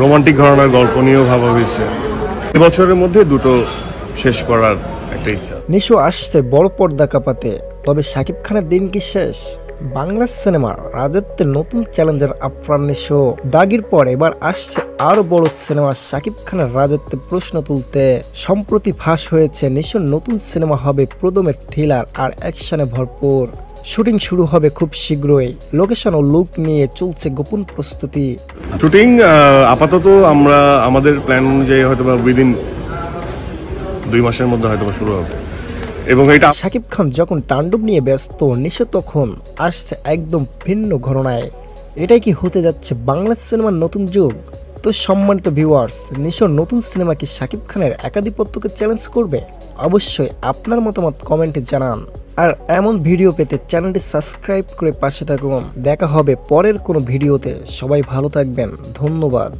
Romantic ঘরানার গল্প নিয়েও ভাবা হয়েছে। এবছরের মধ্যে দুটো শেষ করার একটা ইচ্ছা। নিশো আসছে বড় পর্দা কাঁপাতে, তবে শাকিব খানের দিন কি শেষ? বাংলা সিনেমার রাজত্বের নতুন চ্যালেঞ্জার আফরান নিশো দাগির পর এবার আসছে আরো বড় সিনেমা শাকিব খানের রাজত্বে প্রশ্ন তুলতে। সম্প্রতি ফাঁস হয়েছে নিশোর নতুন সিনেমা হবে প্রদমের থ্রিলার আর অ্যাকশনে ভরপুর। শুটিং শুরু হবে খুব শীঘ্রই। লোকেশন ও লুক নিয়ে চলছে গোপন প্রস্তুতি। শুটিং আপাতত আমরা আমাদের প্ল্যান অনুযায়ী হয়তো বা উইদিন 2 মাসের মধ্যে হয়তো শুরু হবে। এবং এটা শাকিব খান যখন তাণ্ডব নিয়ে ব্যস্ত, নিশো তখন আসছে একদম ভিন্ন ঘটনায়। এটাই কি হতে যাচ্ছে বাংলা সিনেমার নতুন যুগ? তো সম্মানিত ভিউয়ার্স, নিশোর নতুন সিনেমা কি শাকিব খানের একাধিপত্যকে চ্যালেঞ্জ করবে? অবশ্যই আপনার মতামত কমেন্টে জানান। আর এমন ভিডিও পেতে চ্যানেলটি সাবস্ক্রাইব করে পাশে থাকুন। দেখা হবে পরের কোনো ভিডিওতে। সবাই ভালো থাকবেন, ধন্যবাদ।